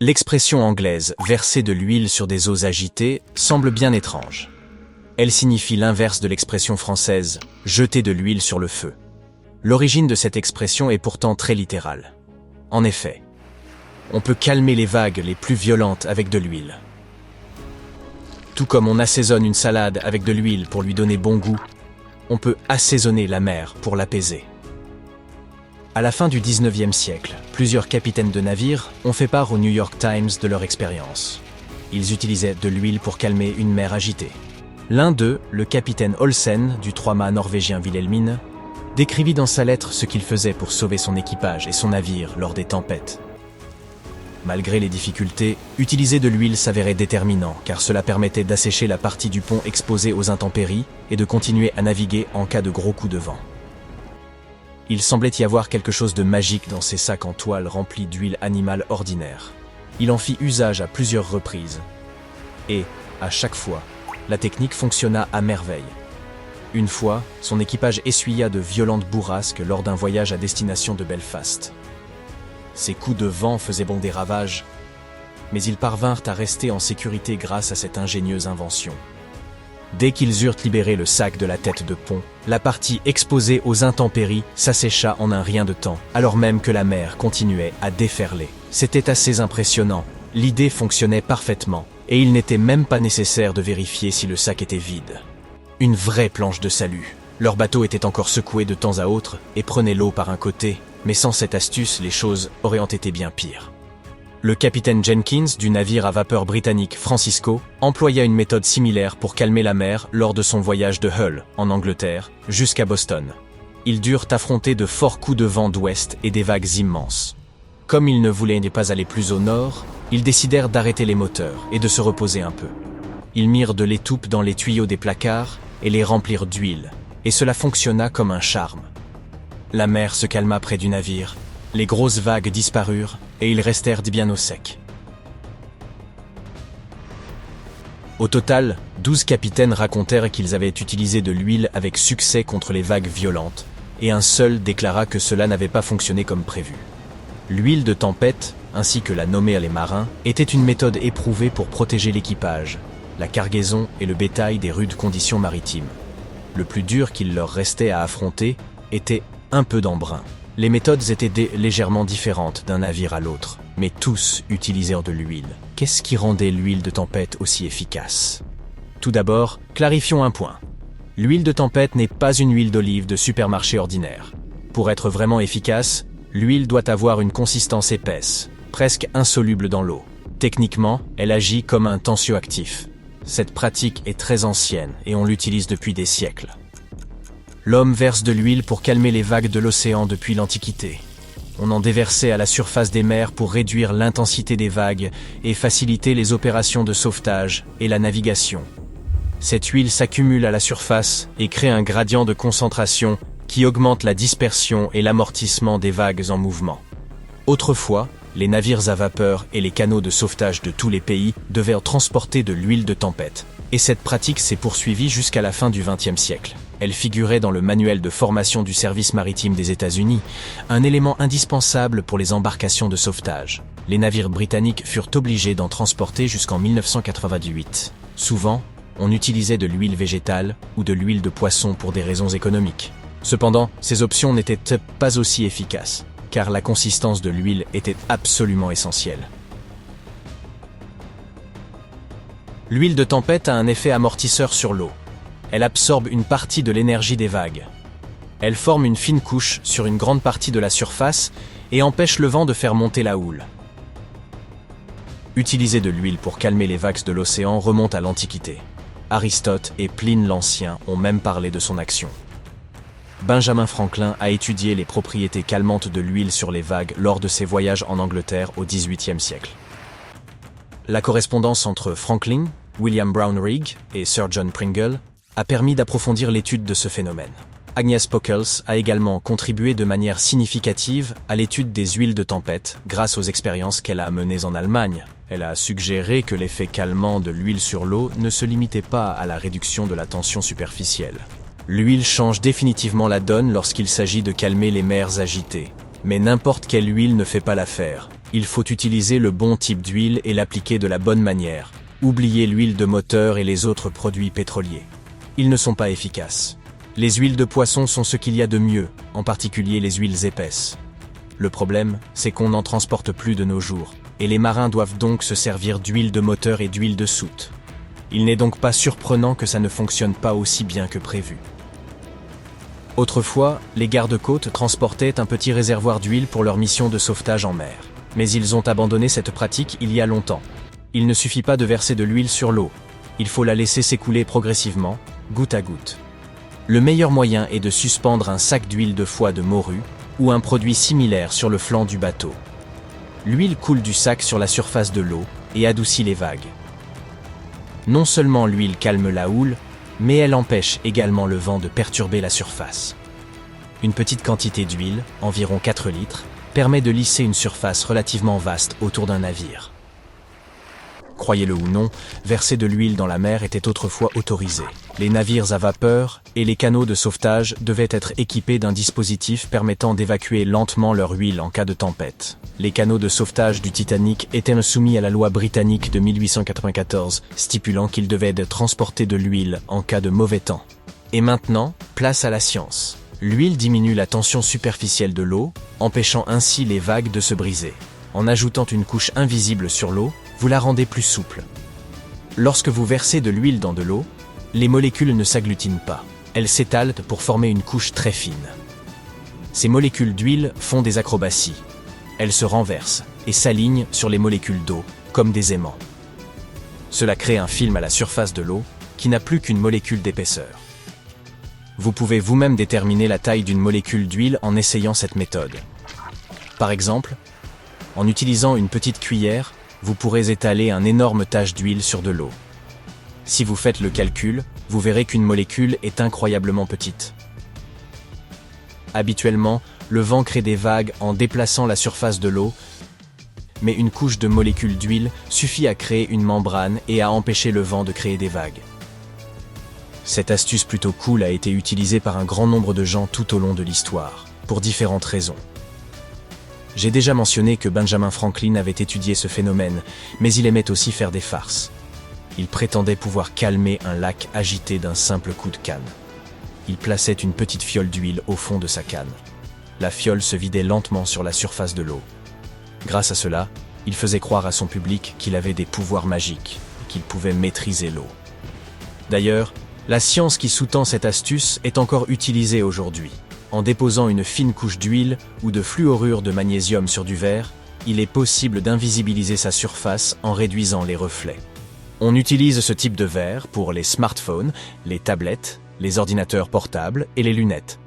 L'expression anglaise « verser de l'huile sur des eaux agitées » semble bien étrange. Elle signifie l'inverse de l'expression française « jeter de l'huile sur le feu ». L'origine de cette expression est pourtant très littérale. En effet, on peut calmer les vagues les plus violentes avec de l'huile. Tout comme on assaisonne une salade avec de l'huile pour lui donner bon goût, on peut assaisonner la mer pour l'apaiser. À la fin du 19e siècle, plusieurs capitaines de navires ont fait part au New York Times de leur expérience. Ils utilisaient de l'huile pour calmer une mer agitée. L'un d'eux, le capitaine Olsen du 3-mâts norvégien Wilhelmine, décrivit dans sa lettre ce qu'il faisait pour sauver son équipage et son navire lors des tempêtes. Malgré les difficultés, utiliser de l'huile s'avérait déterminant car cela permettait d'assécher la partie du pont exposée aux intempéries et de continuer à naviguer en cas de gros coups de vent. Il semblait y avoir quelque chose de magique dans ces sacs en toile remplis d'huile animale ordinaire. Il en fit usage à plusieurs reprises. Et, à chaque fois, la technique fonctionna à merveille. Une fois, son équipage essuya de violentes bourrasques lors d'un voyage à destination de Belfast. Ces coups de vent faisaient bon des ravages, mais ils parvinrent à rester en sécurité grâce à cette ingénieuse invention. Dès qu'ils eurent libéré le sac de la tête de pont, la partie exposée aux intempéries s'assécha en un rien de temps, alors même que la mer continuait à déferler. C'était assez impressionnant, l'idée fonctionnait parfaitement, et il n'était même pas nécessaire de vérifier si le sac était vide. Une vraie planche de salut. Leur bateau était encore secoué de temps à autre et prenait l'eau par un côté, mais sans cette astuce, les choses auraient été bien pires. Le capitaine Jenkins du navire à vapeur britannique Francisco employa une méthode similaire pour calmer la mer lors de son voyage de Hull, en Angleterre, jusqu'à Boston. Ils durent affronter de forts coups de vent d'ouest et des vagues immenses. Comme ils ne voulaient pas aller plus au nord, ils décidèrent d'arrêter les moteurs et de se reposer un peu. Ils mirent de l'étoupe dans les tuyaux des placards et les remplirent d'huile, et cela fonctionna comme un charme. La mer se calma près du navire, les grosses vagues disparurent et ils restèrent bien au sec. Au total, 12 capitaines racontèrent qu'ils avaient utilisé de l'huile avec succès contre les vagues violentes, et un seul déclara que cela n'avait pas fonctionné comme prévu. L'huile de tempête, ainsi que la nommaient les marins, était une méthode éprouvée pour protéger l'équipage, la cargaison et le bétail des rudes conditions maritimes. Le plus dur qu'il leur restait à affronter était un peu d'embrun. Les méthodes étaient légèrement différentes d'un navire à l'autre, mais tous utilisèrent de l'huile. Qu'est-ce qui rendait l'huile de tempête aussi efficace? Tout d'abord, clarifions un point. L'huile de tempête n'est pas une huile d'olive de supermarché ordinaire. Pour être vraiment efficace, l'huile doit avoir une consistance épaisse, presque insoluble dans l'eau. Techniquement, elle agit comme un tensioactif. Cette pratique est très ancienne et on l'utilise depuis des siècles. L'homme verse de l'huile pour calmer les vagues de l'océan depuis l'Antiquité. On en déversait à la surface des mers pour réduire l'intensité des vagues et faciliter les opérations de sauvetage et la navigation. Cette huile s'accumule à la surface et crée un gradient de concentration qui augmente la dispersion et l'amortissement des vagues en mouvement. Autrefois, les navires à vapeur et les canaux de sauvetage de tous les pays devaient transporter de l'huile de tempête. Et cette pratique s'est poursuivie jusqu'à la fin du XXe siècle. Elle figurait dans le manuel de formation du service maritime des États-Unis, un élément indispensable pour les embarcations de sauvetage. Les navires britanniques furent obligés d'en transporter jusqu'en 1998. Souvent, on utilisait de l'huile végétale ou de l'huile de poisson pour des raisons économiques. Cependant, ces options n'étaient pas aussi efficaces, car la consistance de l'huile était absolument essentielle. L'huile de tempête a un effet amortisseur sur l'eau. Elle absorbe une partie de l'énergie des vagues. Elle forme une fine couche sur une grande partie de la surface et empêche le vent de faire monter la houle. Utiliser de l'huile pour calmer les vagues de l'océan remonte à l'Antiquité. Aristote et Pline l'Ancien ont même parlé de son action. Benjamin Franklin a étudié les propriétés calmantes de l'huile sur les vagues lors de ses voyages en Angleterre au XVIIIe siècle. La correspondance entre Franklin, William Brown Rigg et Sir John Pringle a permis d'approfondir l'étude de ce phénomène. Agnes Pockels a également contribué de manière significative à l'étude des huiles de tempête grâce aux expériences qu'elle a menées en Allemagne. Elle a suggéré que l'effet calmant de l'huile sur l'eau ne se limitait pas à la réduction de la tension superficielle. L'huile change définitivement la donne lorsqu'il s'agit de calmer les mers agitées. Mais n'importe quelle huile ne fait pas l'affaire. Il faut utiliser le bon type d'huile et l'appliquer de la bonne manière. Oubliez l'huile de moteur et les autres produits pétroliers. Ils ne sont pas efficaces. Les huiles de poisson sont ce qu'il y a de mieux, en particulier les huiles épaisses. Le problème, c'est qu'on n'en transporte plus de nos jours, et les marins doivent donc se servir d'huile de moteur et d'huile de soute. Il n'est donc pas surprenant que ça ne fonctionne pas aussi bien que prévu. Autrefois, les gardes-côtes transportaient un petit réservoir d'huile pour leur mission de sauvetage en mer. Mais ils ont abandonné cette pratique il y a longtemps. Il ne suffit pas de verser de l'huile sur l'eau. Il faut la laisser s'écouler progressivement, goutte à goutte. Le meilleur moyen est de suspendre un sac d'huile de foie de morue ou un produit similaire sur le flanc du bateau. L'huile coule du sac sur la surface de l'eau et adoucit les vagues. Non seulement l'huile calme la houle, mais elle empêche également le vent de perturber la surface. Une petite quantité d'huile, environ 4 litres, permet de lisser une surface relativement vaste autour d'un navire. Croyez-le ou non, verser de l'huile dans la mer était autrefois autorisé. Les navires à vapeur et les canaux de sauvetage devaient être équipés d'un dispositif permettant d'évacuer lentement leur huile en cas de tempête. Les canaux de sauvetage du Titanic étaient soumis à la loi britannique de 1894, stipulant qu'ils devaient transporter de l'huile en cas de mauvais temps. Et maintenant, place à la science. L'huile diminue la tension superficielle de l'eau, empêchant ainsi les vagues de se briser. En ajoutant une couche invisible sur l'eau, vous la rendez plus souple. Lorsque vous versez de l'huile dans de l'eau, les molécules ne s'agglutinent pas. Elles s'étalent pour former une couche très fine. Ces molécules d'huile font des acrobaties. Elles se renversent et s'alignent sur les molécules d'eau, comme des aimants. Cela crée un film à la surface de l'eau qui n'a plus qu'une molécule d'épaisseur. Vous pouvez vous-même déterminer la taille d'une molécule d'huile en essayant cette méthode. Par exemple, en utilisant une petite cuillère, vous pourrez étaler un énorme tache d'huile sur de l'eau. Si vous faites le calcul, vous verrez qu'une molécule est incroyablement petite. Habituellement, le vent crée des vagues en déplaçant la surface de l'eau, mais une couche de molécules d'huile suffit à créer une membrane et à empêcher le vent de créer des vagues. Cette astuce plutôt cool a été utilisée par un grand nombre de gens tout au long de l'histoire, pour différentes raisons. J'ai déjà mentionné que Benjamin Franklin avait étudié ce phénomène, mais il aimait aussi faire des farces. Il prétendait pouvoir calmer un lac agité d'un simple coup de canne. Il plaçait une petite fiole d'huile au fond de sa canne. La fiole se vidait lentement sur la surface de l'eau. Grâce à cela, il faisait croire à son public qu'il avait des pouvoirs magiques et qu'il pouvait maîtriser l'eau. D'ailleurs, la science qui sous-tend cette astuce est encore utilisée aujourd'hui. En déposant une fine couche d'huile ou de fluorure de magnésium sur du verre, il est possible d'invisibiliser sa surface en réduisant les reflets. On utilise ce type de verre pour les smartphones, les tablettes, les ordinateurs portables et les lunettes.